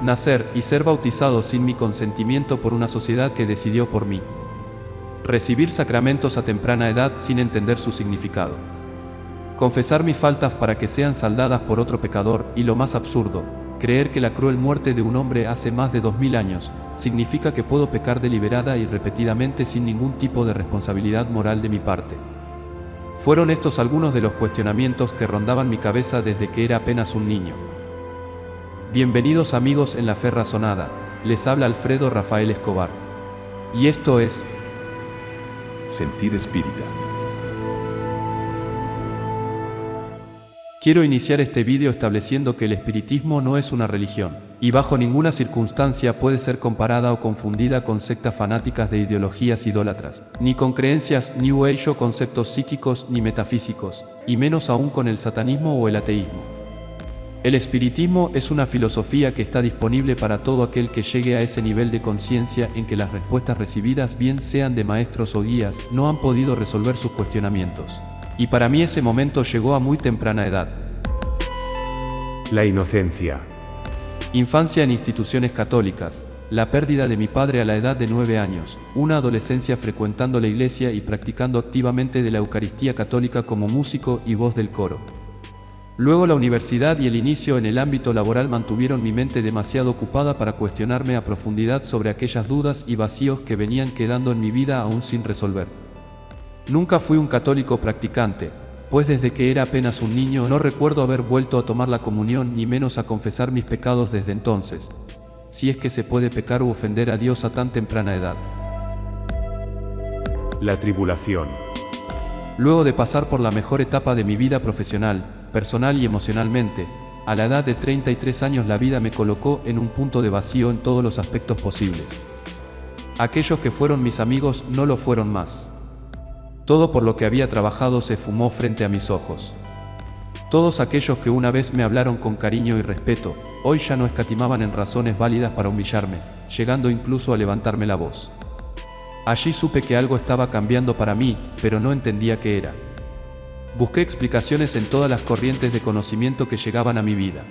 Nacer y ser bautizado sin mi consentimiento por una sociedad que decidió por mí. Recibir sacramentos a temprana edad sin entender su significado. Confesar mis faltas para que sean saldadas por otro pecador, y lo más absurdo, creer que la cruel muerte de un hombre hace más de 2000 años, significa que puedo pecar deliberada y repetidamente sin ningún tipo de responsabilidad moral de mi parte. Fueron estos algunos de los cuestionamientos que rondaban mi cabeza desde que era apenas un niño. Bienvenidos amigos en la Fe Razonada, les habla Alfredo Rafael Escobar. Y esto es Sentir Espírita. Quiero iniciar este vídeo estableciendo que el espiritismo no es una religión, y bajo ninguna circunstancia puede ser comparada o confundida con sectas fanáticas de ideologías idólatras, ni con creencias New Age o conceptos psíquicos ni metafísicos, y menos aún con el satanismo o el ateísmo. El espiritismo es una filosofía que está disponible para todo aquel que llegue a ese nivel de conciencia en que las respuestas recibidas, bien sean de maestros o guías, no han podido resolver sus cuestionamientos. Y para mí ese momento llegó a muy temprana edad. La inocencia. Infancia en instituciones católicas, la pérdida de mi padre a la edad de 9 años, una adolescencia frecuentando la iglesia y practicando activamente de la Eucaristía católica como músico y voz del coro. Luego la universidad y el inicio en el ámbito laboral mantuvieron mi mente demasiado ocupada para cuestionarme a profundidad sobre aquellas dudas y vacíos que venían quedando en mi vida aún sin resolver. Nunca fui un católico practicante, pues desde que era apenas un niño no recuerdo haber vuelto a tomar la comunión ni menos a confesar mis pecados desde entonces, si es que se puede pecar u ofender a Dios a tan temprana edad. La tribulación. Luego de pasar por la mejor etapa de mi vida profesional, personal y emocionalmente, a la edad de 33 años la vida me colocó en un punto de vacío en todos los aspectos posibles. Aquellos que fueron mis amigos no lo fueron más. Todo por lo que había trabajado se fumó frente a mis ojos. Todos aquellos que una vez me hablaron con cariño y respeto, hoy ya no escatimaban en razones válidas para humillarme, llegando incluso a levantarme la voz. Allí supe que algo estaba cambiando para mí, pero no entendía qué era. Busqué explicaciones en todas las corrientes de conocimiento que llegaban a mi vida.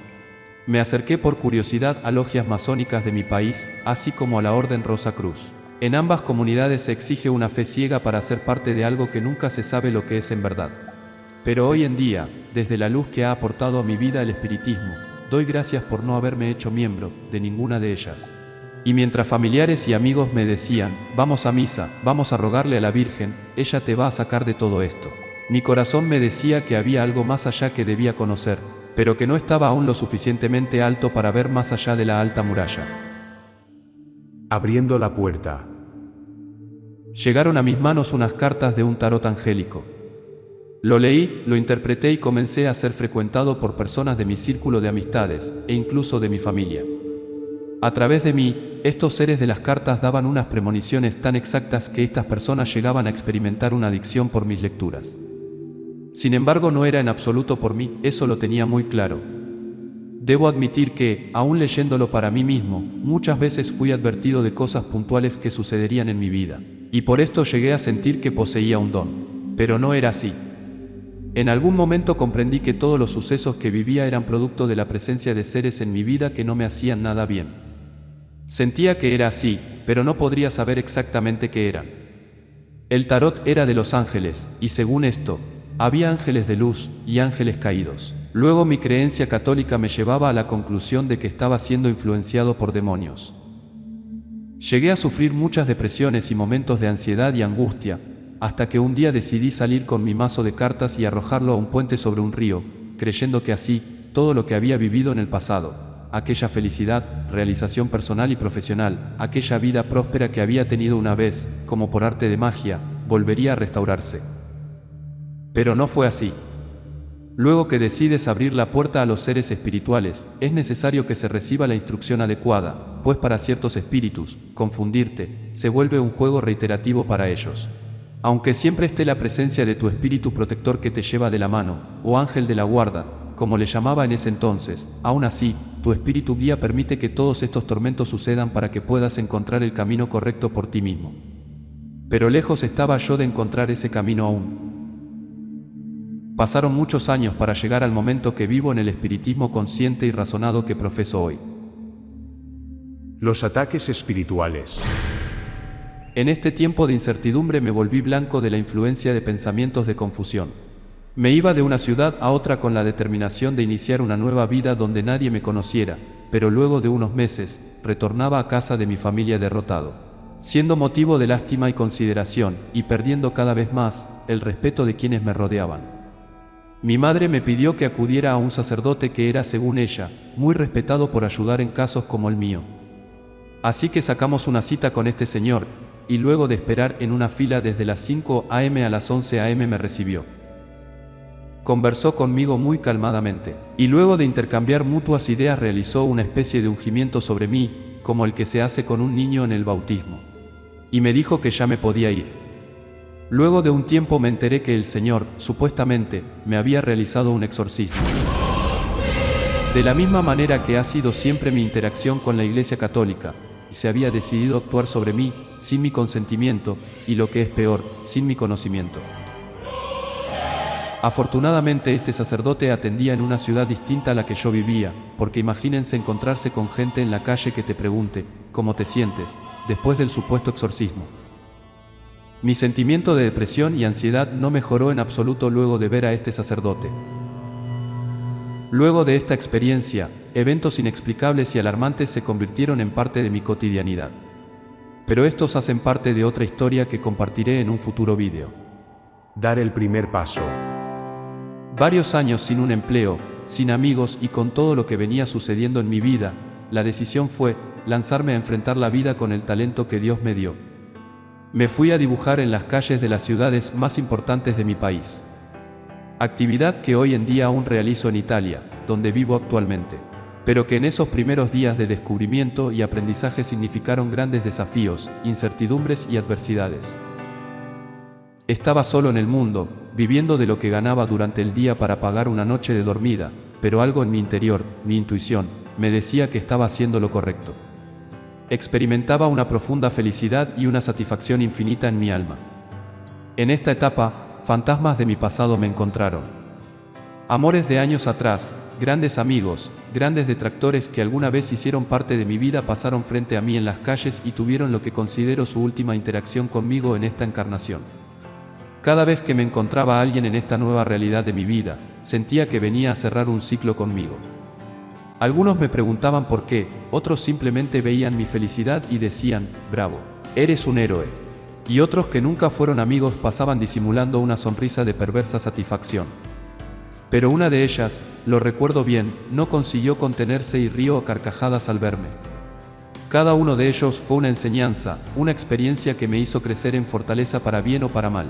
Me acerqué por curiosidad a logias masónicas de mi país, así como a la Orden Rosacruz. En ambas comunidades se exige una fe ciega para ser parte de algo que nunca se sabe lo que es en verdad. Pero hoy en día, desde la luz que ha aportado a mi vida el espiritismo, doy gracias por no haberme hecho miembro de ninguna de ellas. Y mientras familiares y amigos me decían, vamos a misa, vamos a rogarle a la Virgen, ella te va a sacar de todo esto. Mi corazón me decía que había algo más allá que debía conocer, pero que no estaba aún lo suficientemente alto para ver más allá de la alta muralla. Abriendo la puerta. Llegaron a mis manos unas cartas de un tarot angélico. Lo leí, lo interpreté y comencé a ser frecuentado por personas de mi círculo de amistades, e incluso de mi familia. A través de mí, estos seres de las cartas daban unas premoniciones tan exactas que estas personas llegaban a experimentar una adicción por mis lecturas. Sin embargo, no era en absoluto por mí, eso lo tenía muy claro. Debo admitir que, aún leyéndolo para mí mismo, muchas veces fui advertido de cosas puntuales que sucederían en mi vida, y por esto llegué a sentir que poseía un don. Pero no era así. En algún momento comprendí que todos los sucesos que vivía eran producto de la presencia de seres en mi vida que no me hacían nada bien. Sentía que era así, pero no podría saber exactamente qué eran. El tarot era de los ángeles, y según esto, había ángeles de luz y ángeles caídos. Luego mi creencia católica me llevaba a la conclusión de que estaba siendo influenciado por demonios. Llegué a sufrir muchas depresiones y momentos de ansiedad y angustia, hasta que un día decidí salir con mi mazo de cartas y arrojarlo a un puente sobre un río, creyendo que así, todo lo que había vivido en el pasado, aquella felicidad, realización personal y profesional, aquella vida próspera que había tenido una vez, como por arte de magia, volvería a restaurarse. Pero no fue así. Luego que decides abrir la puerta a los seres espirituales, es necesario que se reciba la instrucción adecuada, pues para ciertos espíritus, confundirte, se vuelve un juego reiterativo para ellos. Aunque siempre esté la presencia de tu espíritu protector que te lleva de la mano, o ángel de la guarda, como le llamaba en ese entonces, aún así, tu espíritu guía permite que todos estos tormentos sucedan para que puedas encontrar el camino correcto por ti mismo. Pero lejos estaba yo de encontrar ese camino aún. Pasaron muchos años para llegar al momento que vivo en el espiritismo consciente y razonado que profeso hoy. Los ataques espirituales. En este tiempo de incertidumbre me volví blanco de la influencia de pensamientos de confusión. Me iba de una ciudad a otra con la determinación de iniciar una nueva vida donde nadie me conociera, pero luego de unos meses, retornaba a casa de mi familia derrotado, siendo motivo de lástima y consideración, y perdiendo cada vez más el respeto de quienes me rodeaban. Mi madre me pidió que acudiera a un sacerdote que era, según ella, muy respetado por ayudar en casos como el mío. Así que sacamos una cita con este señor, y luego de esperar en una fila desde las 5 a.m. a las 11 a.m. me recibió. Conversó conmigo muy calmadamente, y luego de intercambiar mutuas ideas realizó una especie de ungimiento sobre mí, como el que se hace con un niño en el bautismo. Y me dijo que ya me podía ir. Luego de un tiempo me enteré que el Señor, supuestamente, me había realizado un exorcismo. De la misma manera que ha sido siempre mi interacción con la Iglesia Católica, y se había decidido actuar sobre mí, sin mi consentimiento, y lo que es peor, sin mi conocimiento. Afortunadamente este sacerdote atendía en una ciudad distinta a la que yo vivía, porque imagínense encontrarse con gente en la calle que te pregunte, ¿cómo te sientes?, después del supuesto exorcismo. Mi sentimiento de depresión y ansiedad no mejoró en absoluto luego de ver a este sacerdote. Luego de esta experiencia, eventos inexplicables y alarmantes se convirtieron en parte de mi cotidianidad. Pero estos hacen parte de otra historia que compartiré en un futuro vídeo. Dar el primer paso. Varios años sin un empleo, sin amigos y con todo lo que venía sucediendo en mi vida, la decisión fue lanzarme a enfrentar la vida con el talento que Dios me dio. Me fui a dibujar en las calles de las ciudades más importantes de mi país. Actividad que hoy en día aún realizo en Italia, donde vivo actualmente, pero que en esos primeros días de descubrimiento y aprendizaje significaron grandes desafíos, incertidumbres y adversidades. Estaba solo en el mundo, viviendo de lo que ganaba durante el día para pagar una noche de dormida, pero algo en mi interior, mi intuición, me decía que estaba haciendo lo correcto. Experimentaba una profunda felicidad y una satisfacción infinita en mi alma. En esta etapa, fantasmas de mi pasado me encontraron. Amores de años atrás, grandes amigos, grandes detractores que alguna vez hicieron parte de mi vida pasaron frente a mí en las calles y tuvieron lo que considero su última interacción conmigo en esta encarnación. Cada vez que me encontraba alguien en esta nueva realidad de mi vida, sentía que venía a cerrar un ciclo conmigo. Algunos me preguntaban por qué, otros simplemente veían mi felicidad y decían, bravo, eres un héroe. Y otros que nunca fueron amigos pasaban disimulando una sonrisa de perversa satisfacción. Pero una de ellas, lo recuerdo bien, no consiguió contenerse y rió a carcajadas al verme. Cada uno de ellos fue una enseñanza, una experiencia que me hizo crecer en fortaleza para bien o para mal.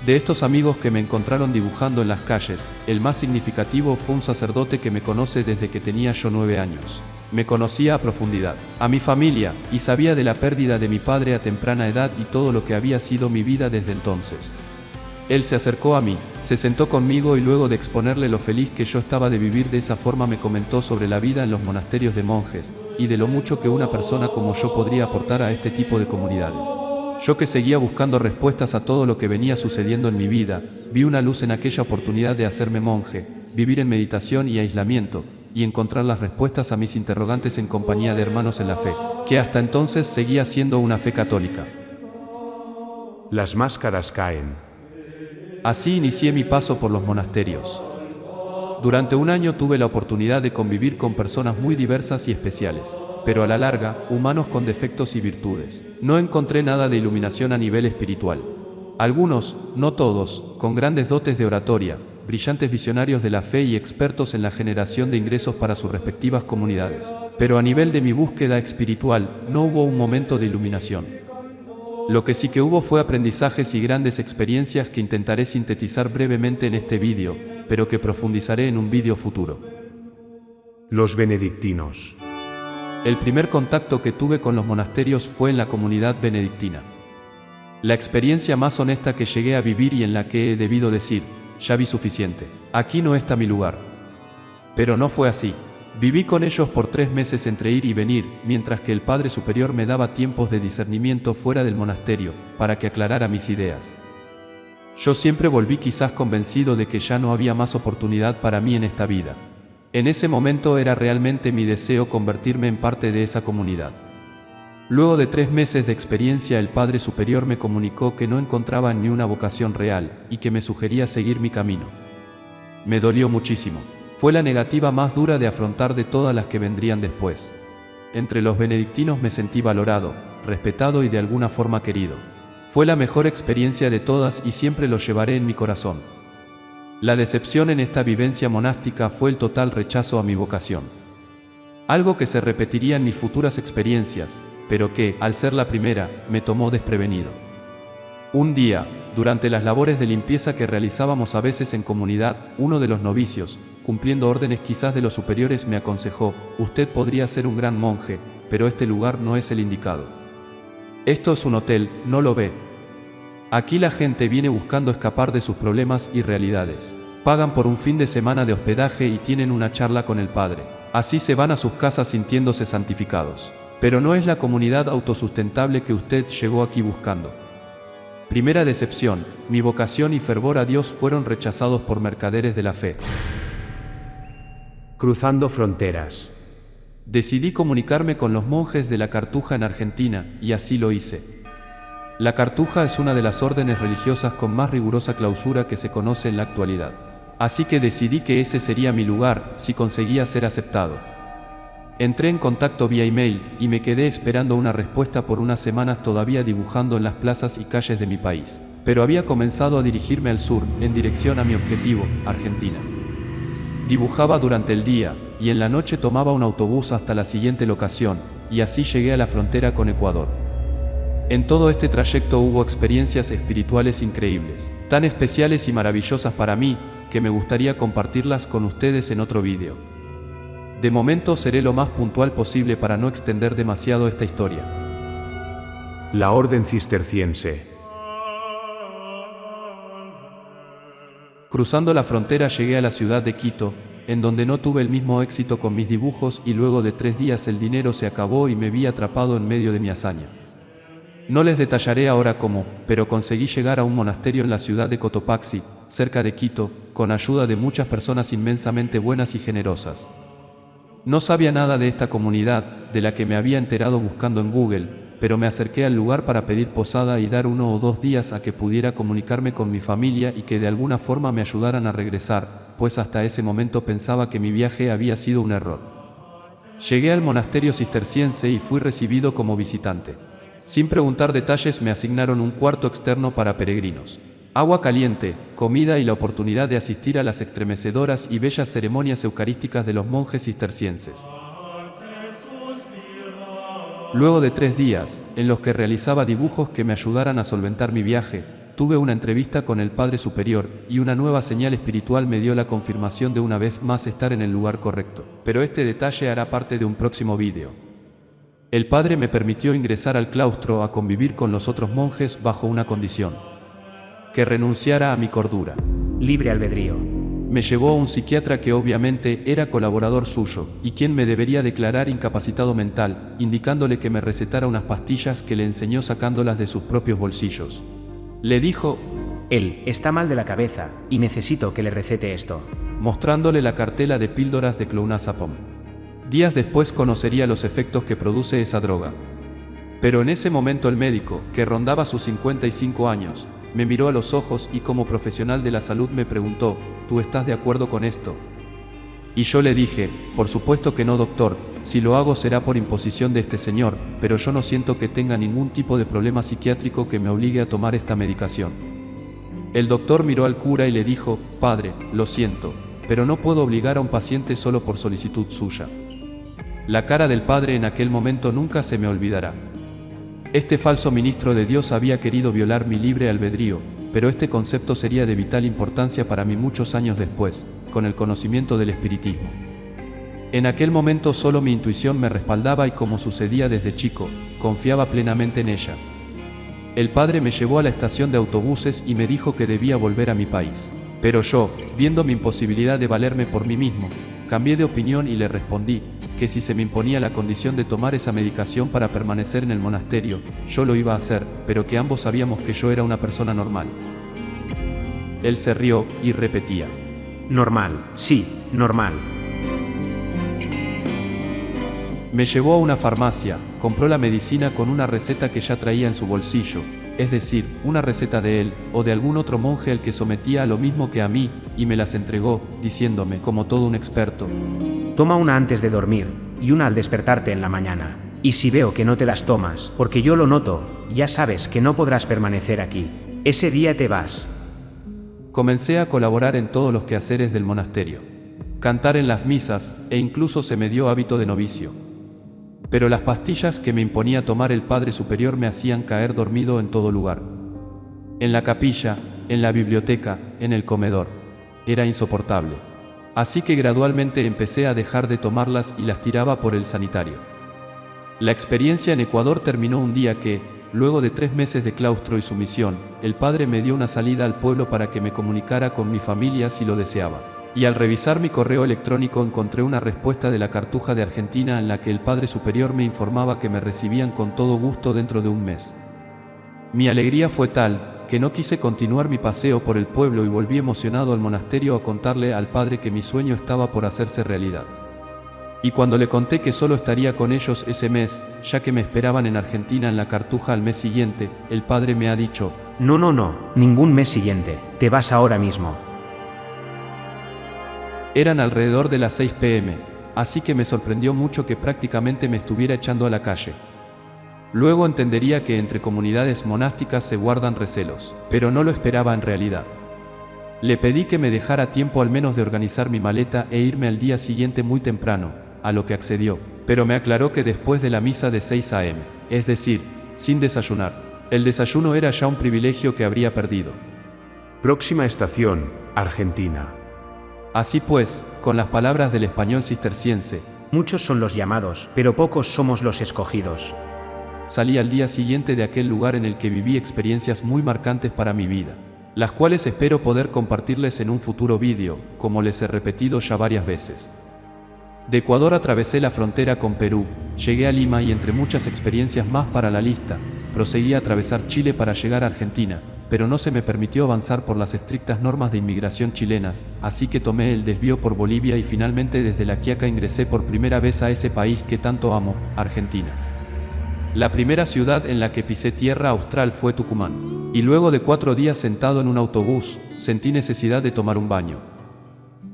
De estos amigos que me encontraron dibujando en las calles, el más significativo fue un sacerdote que me conoce desde que tenía yo 9 años. Me conocía a profundidad, a mi familia, y sabía de la pérdida de mi padre a temprana edad y todo lo que había sido mi vida desde entonces. Él se acercó a mí, se sentó conmigo y luego de exponerle lo feliz que yo estaba de vivir de esa forma me comentó sobre la vida en los monasterios de monjes, y de lo mucho que una persona como yo podría aportar a este tipo de comunidades. Yo que seguía buscando respuestas a todo lo que venía sucediendo en mi vida, vi una luz en aquella oportunidad de hacerme monje, vivir en meditación y aislamiento, y encontrar las respuestas a mis interrogantes en compañía de hermanos en la fe, que hasta entonces seguía siendo una fe católica. Las máscaras caen. Así inicié mi paso por los monasterios. Durante un año tuve la oportunidad de convivir con personas muy diversas y especiales, pero a la larga, humanos con defectos y virtudes. No encontré nada de iluminación a nivel espiritual. Algunos, no todos, con grandes dotes de oratoria, brillantes visionarios de la fe y expertos en la generación de ingresos para sus respectivas comunidades. Pero a nivel de mi búsqueda espiritual, no hubo un momento de iluminación. Lo que sí que hubo fue aprendizajes y grandes experiencias que intentaré sintetizar brevemente en este vídeo, pero que profundizaré en un vídeo futuro. Los benedictinos. El primer contacto que tuve con los monasterios fue en la comunidad benedictina. La experiencia más honesta que llegué a vivir y en la que he debido decir, ya vi suficiente, aquí no está mi lugar. Pero no fue así. Viví con ellos por 3 meses entre ir y venir, mientras que el Padre Superior me daba tiempos de discernimiento fuera del monasterio, para que aclarara mis ideas. Yo siempre volví quizás convencido de que ya no había más oportunidad para mí en esta vida. En ese momento era realmente mi deseo convertirme en parte de esa comunidad. Luego de 3 meses de experiencia, el Padre Superior me comunicó que no encontraba ni una vocación real y que me sugería seguir mi camino. Me dolió muchísimo. Fue la negativa más dura de afrontar de todas las que vendrían después. Entre los benedictinos me sentí valorado, respetado y de alguna forma querido. Fue la mejor experiencia de todas y siempre lo llevaré en mi corazón. La decepción en esta vivencia monástica fue el total rechazo a mi vocación. Algo que se repetiría en mis futuras experiencias, pero que, al ser la primera, me tomó desprevenido. Un día, durante las labores de limpieza que realizábamos a veces en comunidad, uno de los novicios, cumpliendo órdenes quizás de los superiores, me aconsejó: usted podría ser un gran monje, pero este lugar no es el indicado. Esto es un hotel, ¿no lo ve? Aquí la gente viene buscando escapar de sus problemas y realidades. Pagan por un fin de semana de hospedaje y tienen una charla con el Padre. Así se van a sus casas sintiéndose santificados. Pero no es la comunidad autosustentable que usted llegó aquí buscando. Primera decepción: mi vocación y fervor a Dios fueron rechazados por mercaderes de la fe. Cruzando fronteras. Decidí comunicarme con los monjes de la Cartuja en Argentina, y así lo hice. La Cartuja es una de las órdenes religiosas con más rigurosa clausura que se conoce en la actualidad. Así que decidí que ese sería mi lugar, si conseguía ser aceptado. Entré en contacto vía email, y me quedé esperando una respuesta por unas semanas, todavía dibujando en las plazas y calles de mi país. Pero había comenzado a dirigirme al sur, en dirección a mi objetivo, Argentina. Dibujaba durante el día, y en la noche tomaba un autobús hasta la siguiente locación, y así llegué a la frontera con Ecuador. En todo este trayecto hubo experiencias espirituales increíbles, tan especiales y maravillosas para mí, que me gustaría compartirlas con ustedes en otro vídeo. De momento seré lo más puntual posible para no extender demasiado esta historia. La Orden Cisterciense. Cruzando la frontera llegué a la ciudad de Quito, en donde no tuve el mismo éxito con mis dibujos, y luego de 3 días el dinero se acabó y me vi atrapado en medio de mi hazaña. No les detallaré ahora cómo, pero conseguí llegar a un monasterio en la ciudad de Cotopaxi, cerca de Quito, con ayuda de muchas personas inmensamente buenas y generosas. No sabía nada de esta comunidad, de la que me había enterado buscando en Google, pero me acerqué al lugar para pedir posada y dar 1 o 2 días a que pudiera comunicarme con mi familia y que de alguna forma me ayudaran a regresar, pues hasta ese momento pensaba que mi viaje había sido un error. Llegué al monasterio cisterciense y fui recibido como visitante. Sin preguntar detalles me asignaron un cuarto externo para peregrinos. Agua caliente, comida y la oportunidad de asistir a las estremecedoras y bellas ceremonias eucarísticas de los monjes cistercienses. Luego de 3 días, en los que realizaba dibujos que me ayudaran a solventar mi viaje, tuve una entrevista con el Padre Superior, y una nueva señal espiritual me dio la confirmación de una vez más estar en el lugar correcto. Pero este detalle hará parte de un próximo vídeo. El Padre me permitió ingresar al claustro a convivir con los otros monjes bajo una condición: que renunciara a mi cordura. Libre albedrío. Me llevó a un psiquiatra que obviamente era colaborador suyo, y quien me debería declarar incapacitado mental, indicándole que me recetara unas pastillas que le enseñó sacándolas de sus propios bolsillos. Le dijo: Él está mal de la cabeza, y necesito que le recete esto. Mostrándole la cartela de píldoras de clonazepam. Días después conocería los efectos que produce esa droga. Pero en ese momento el médico, que rondaba sus 55 años, me miró a los ojos y como profesional de la salud me preguntó: ¿tú estás de acuerdo con esto? Y yo le dije: por supuesto que no, doctor, si lo hago será por imposición de este señor, pero yo no siento que tenga ningún tipo de problema psiquiátrico que me obligue a tomar esta medicación. El doctor miró al cura y le dijo: padre, lo siento, pero no puedo obligar a un paciente solo por solicitud suya. La cara del padre en aquel momento nunca se me olvidará. Este falso ministro de Dios había querido violar mi libre albedrío, pero este concepto sería de vital importancia para mí muchos años después, con el conocimiento del espiritismo. En aquel momento solo mi intuición me respaldaba y, como sucedía desde chico, confiaba plenamente en ella. El padre me llevó a la estación de autobuses y me dijo que debía volver a mi país. Pero yo, viendo mi imposibilidad de valerme por mí mismo, cambié de opinión y le respondí que si se me imponía la condición de tomar esa medicación para permanecer en el monasterio, yo lo iba a hacer, pero que ambos sabíamos que yo era una persona normal. Él se rió y repetía: Normal, sí, normal. Me llevó a una farmacia, compró la medicina con una receta que ya traía en su bolsillo, es decir, una receta de él, o de algún otro monje al que sometía a lo mismo que a mí, y me las entregó, diciéndome, como todo un experto: Toma una antes de dormir, y una al despertarte en la mañana. Y si veo que no te las tomas, porque yo lo noto, ya sabes que no podrás permanecer aquí. Ese día te vas. Comencé a colaborar en todos los quehaceres del monasterio, cantar en las misas, e incluso se me dio hábito de novicio. Pero las pastillas que me imponía tomar el Padre Superior me hacían caer dormido en todo lugar. En la capilla, en la biblioteca, en el comedor. Era insoportable. Así que gradualmente empecé a dejar de tomarlas y las tiraba por el sanitario. La experiencia en Ecuador terminó un día que, luego de 3 meses de claustro y sumisión, el Padre me dio una salida al pueblo para que me comunicara con mi familia si lo deseaba. Y al revisar mi correo electrónico encontré una respuesta de la Cartuja de Argentina en la que el Padre Superior me informaba que me recibían con todo gusto dentro de un mes. Mi alegría fue tal, que no quise continuar mi paseo por el pueblo y volví emocionado al monasterio a contarle al Padre que mi sueño estaba por hacerse realidad. Y cuando le conté que solo estaría con ellos ese mes, ya que me esperaban en Argentina en la Cartuja al mes siguiente, el Padre me ha dicho: No, ningún mes siguiente, te vas ahora mismo. Eran alrededor de las 6 p.m., así que me sorprendió mucho que prácticamente me estuviera echando a la calle. Luego entendería que entre comunidades monásticas se guardan recelos, pero no lo esperaba en realidad. Le pedí que me dejara tiempo al menos de organizar mi maleta e irme al día siguiente muy temprano, a lo que accedió, pero me aclaró que después de la misa de 6 a.m., es decir, sin desayunar. El desayuno era ya un privilegio que habría perdido. Próxima estación, Argentina. Así pues, con las palabras del español cisterciense, Muchos son los llamados, pero pocos somos los escogidos. salí al día siguiente de aquel lugar en el que viví experiencias muy marcantes para mi vida, las cuales espero poder compartirles en un futuro vídeo, como les he repetido ya varias veces. De Ecuador atravesé la frontera con Perú, llegué a Lima y entre muchas experiencias más para la lista, proseguí a atravesar Chile para llegar a Argentina, pero no se me permitió avanzar por las estrictas normas de inmigración chilenas, así que tomé el desvío por Bolivia y finalmente desde La Quiaca ingresé por primera vez a ese país que tanto amo, Argentina. La primera ciudad en la que pisé tierra austral fue Tucumán, y luego de 4 días sentado en un autobús, sentí necesidad de tomar un baño.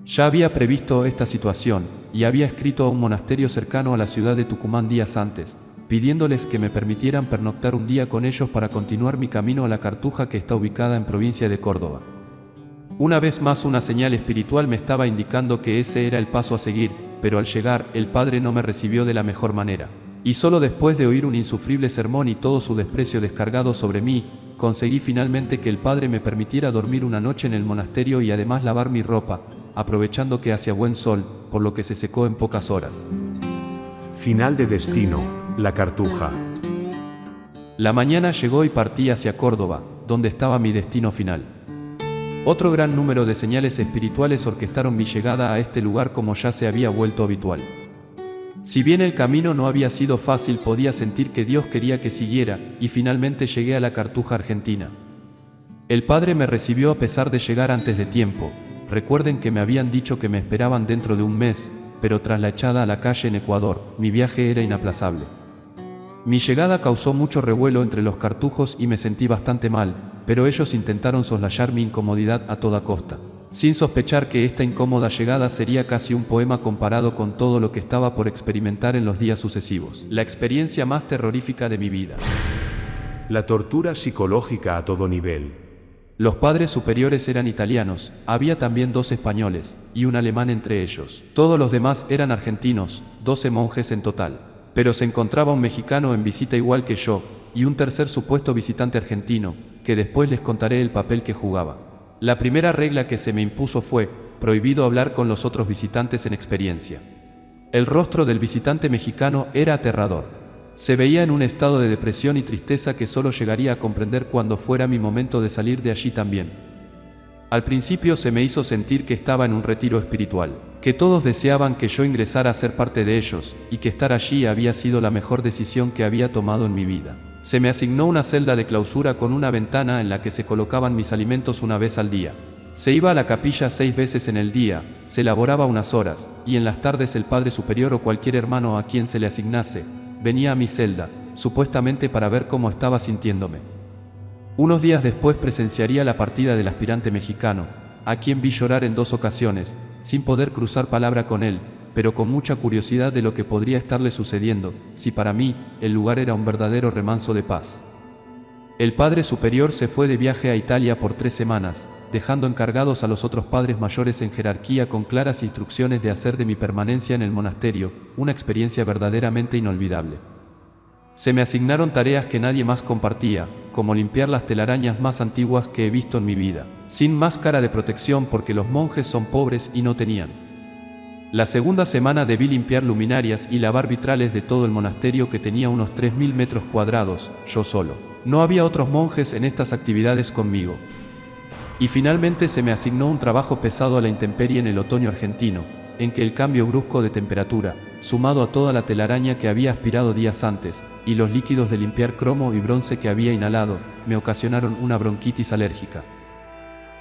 Ya había previsto esta situación, y había escrito a un monasterio cercano a la ciudad de Tucumán días antes, pidiéndoles que me permitieran pernoctar un día con ellos para continuar mi camino a la Cartuja que está ubicada en provincia de Córdoba. Una vez más una señal espiritual me estaba indicando que ese era el paso a seguir, pero al llegar, el Padre no me recibió de la mejor manera. Y solo después de oír un insufrible sermón y todo su desprecio descargado sobre mí, conseguí finalmente que el Padre me permitiera dormir una noche en el monasterio y además lavar mi ropa, aprovechando que hacía buen sol, por lo que se secó en pocas horas. Final de destino, La Cartuja. La mañana llegó y partí hacia Córdoba, donde estaba mi destino final. Otro gran número de señales espirituales orquestaron mi llegada a este lugar como ya se había vuelto habitual. Si bien el camino no había sido fácil, podía sentir que Dios quería que siguiera, y finalmente llegué a la Cartuja Argentina. El Padre me recibió a pesar de llegar antes de tiempo. Recuerden que me habían dicho que me esperaban dentro de un mes, pero tras la echada a la calle en Ecuador, mi viaje era inaplazable. Mi llegada causó mucho revuelo entre los cartujos y me sentí bastante mal, pero ellos intentaron soslayar mi incomodidad a toda costa, sin sospechar que esta incómoda llegada sería casi un poema comparado con todo lo que estaba por experimentar en los días sucesivos, la experiencia más terrorífica de mi vida. La tortura psicológica a todo nivel. Los padres superiores eran italianos, había también 2 españoles, y un alemán entre ellos. Todos los demás eran argentinos, 12 monjes en total. Pero se encontraba un mexicano en visita igual que yo, y un tercer supuesto visitante argentino, que después les contaré el papel que jugaba. La primera regla que se me impuso fue, prohibido hablar con los otros visitantes en experiencia. El rostro del visitante mexicano era aterrador. Se veía en un estado de depresión y tristeza que solo llegaría a comprender cuando fuera mi momento de salir de allí también. Al principio se me hizo sentir que estaba en un retiro espiritual, que todos deseaban que yo ingresara a ser parte de ellos, y que estar allí había sido la mejor decisión que había tomado en mi vida. Se me asignó una celda de clausura con una ventana en la que se colocaban mis alimentos una vez al día. Se iba a la capilla 6 veces en el día, se laboraba unas horas, y en las tardes el Padre Superior o cualquier hermano a quien se le asignase, venía a mi celda, supuestamente para ver cómo estaba sintiéndome. Unos días después presenciaría la partida del aspirante mexicano, a quien vi llorar en 2 ocasiones, sin poder cruzar palabra con él, pero con mucha curiosidad de lo que podría estarle sucediendo, si para mí, el lugar era un verdadero remanso de paz. El Padre Superior se fue de viaje a Italia por 3 semanas, dejando encargados a los otros padres mayores en jerarquía con claras instrucciones de hacer de mi permanencia en el monasterio una experiencia verdaderamente inolvidable. Se me asignaron tareas que nadie más compartía, como limpiar las telarañas más antiguas que he visto en mi vida, sin máscara de protección porque los monjes son pobres y no tenían. La segunda semana debí limpiar luminarias y lavar vitrales de todo el monasterio que tenía unos 3.000 metros cuadrados, yo solo. No había otros monjes en estas actividades conmigo. Y finalmente se me asignó un trabajo pesado a la intemperie en el otoño argentino, en que el cambio brusco de temperatura, sumado a toda la telaraña que había aspirado días antes, y los líquidos de limpiar cromo y bronce que había inhalado, me ocasionaron una bronquitis alérgica.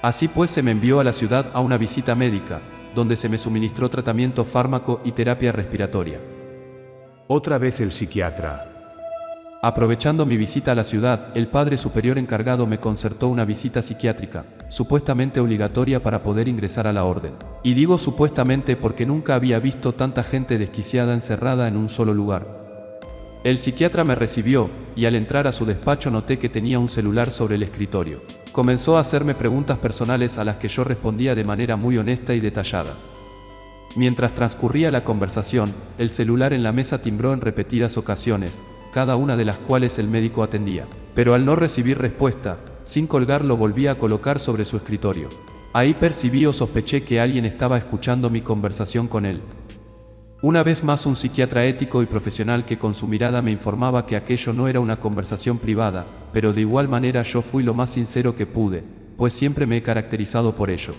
Así pues se me envió a la ciudad a una visita médica, donde se me suministró tratamiento fármaco y terapia respiratoria. Otra vez el psiquiatra. Aprovechando mi visita a la ciudad, el Padre Superior encargado me concertó una visita psiquiátrica, supuestamente obligatoria para poder ingresar a la orden. Y digo supuestamente porque nunca había visto tanta gente desquiciada encerrada en un solo lugar. El psiquiatra me recibió, y al entrar a su despacho noté que tenía un celular sobre el escritorio. Comenzó a hacerme preguntas personales a las que yo respondía de manera muy honesta y detallada. Mientras transcurría la conversación, el celular en la mesa timbró en repetidas ocasiones, cada una de las cuales el médico atendía. Pero al no recibir respuesta, sin colgar lo volvía a colocar sobre su escritorio. Ahí percibí o sospeché que alguien estaba escuchando mi conversación con él. Una vez más un psiquiatra ético y profesional que con su mirada me informaba que aquello no era una conversación privada, pero de igual manera yo fui lo más sincero que pude, pues siempre me he caracterizado por ello.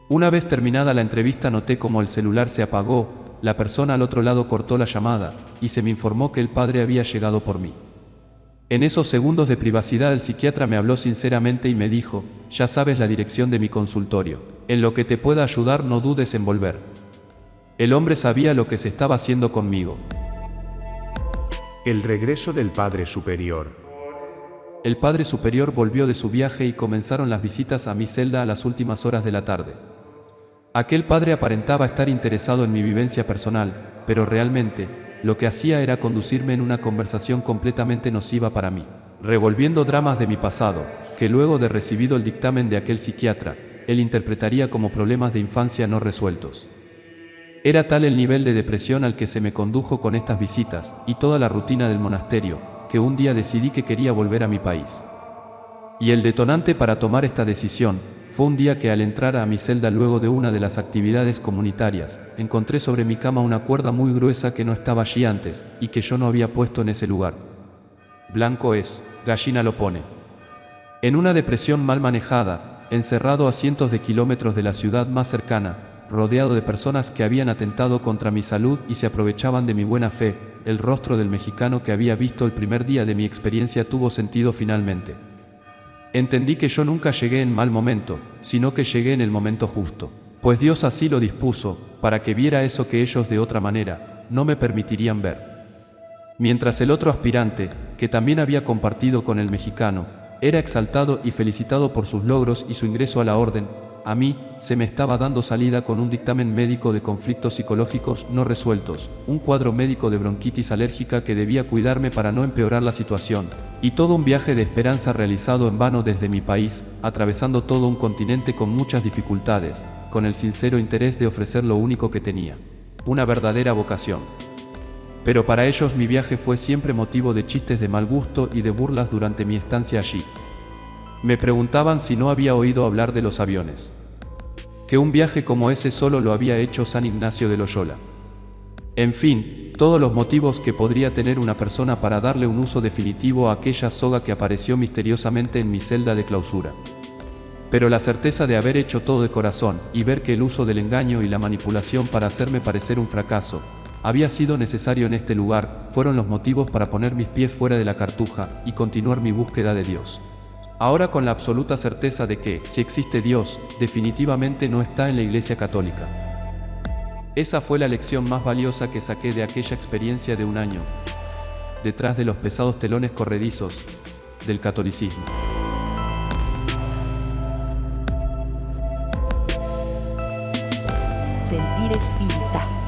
Una vez terminada la entrevista noté como el celular se apagó, la persona al otro lado cortó la llamada, y se me informó que el padre había llegado por mí. En esos segundos de privacidad el psiquiatra me habló sinceramente y me dijo: ya sabes la dirección de mi consultorio, en lo que te pueda ayudar no dudes en volver. El hombre sabía lo que se estaba haciendo conmigo. El regreso del Padre Superior. El Padre Superior volvió de su viaje y comenzaron las visitas a mi celda a las últimas horas de la tarde. Aquel padre aparentaba estar interesado en mi vivencia personal, pero realmente, lo que hacía era conducirme en una conversación completamente nociva para mí, revolviendo dramas de mi pasado, que luego de recibido el dictamen de aquel psiquiatra, él interpretaría como problemas de infancia no resueltos. Era tal el nivel de depresión al que se me condujo con estas visitas, y toda la rutina del monasterio, que un día decidí que quería volver a mi país. Y el detonante para tomar esta decisión, fue un día que al entrar a mi celda luego de una de las actividades comunitarias, encontré sobre mi cama una cuerda muy gruesa que no estaba allí antes, y que yo no había puesto en ese lugar. Blanco es, gallina lo pone. En una depresión mal manejada, encerrado a cientos de kilómetros de la ciudad más cercana, rodeado de personas que habían atentado contra mi salud y se aprovechaban de mi buena fe, el rostro del mexicano que había visto el primer día de mi experiencia tuvo sentido finalmente. Entendí que yo nunca llegué en mal momento, sino que llegué en el momento justo, pues Dios así lo dispuso, para que viera eso que ellos de otra manera no me permitirían ver. Mientras el otro aspirante, que también había compartido con el mexicano, era exaltado y felicitado por sus logros y su ingreso a la orden, a mí se me estaba dando salida con un dictamen médico de conflictos psicológicos no resueltos, un cuadro médico de bronquitis alérgica que debía cuidarme para no empeorar la situación, y todo un viaje de esperanza realizado en vano desde mi país, atravesando todo un continente con muchas dificultades, con el sincero interés de ofrecer lo único que tenía, una verdadera vocación. Pero para ellos mi viaje fue siempre motivo de chistes de mal gusto y de burlas durante mi estancia allí. Me preguntaban si no había oído hablar de los aviones. Que un viaje como ese solo lo había hecho San Ignacio de Loyola. En fin, todos los motivos que podría tener una persona para darle un uso definitivo a aquella soga que apareció misteriosamente en mi celda de clausura. Pero la certeza de haber hecho todo de corazón y ver que el uso del engaño y la manipulación para hacerme parecer un fracaso había sido necesario en este lugar, fueron los motivos para poner mis pies fuera de la cartuja y continuar mi búsqueda de Dios. Ahora con la absoluta certeza de que, si existe Dios, definitivamente no está en la Iglesia Católica. Esa fue la lección más valiosa que saqué de aquella experiencia de un año, detrás de los pesados telones corredizos del catolicismo. Sentir espírita.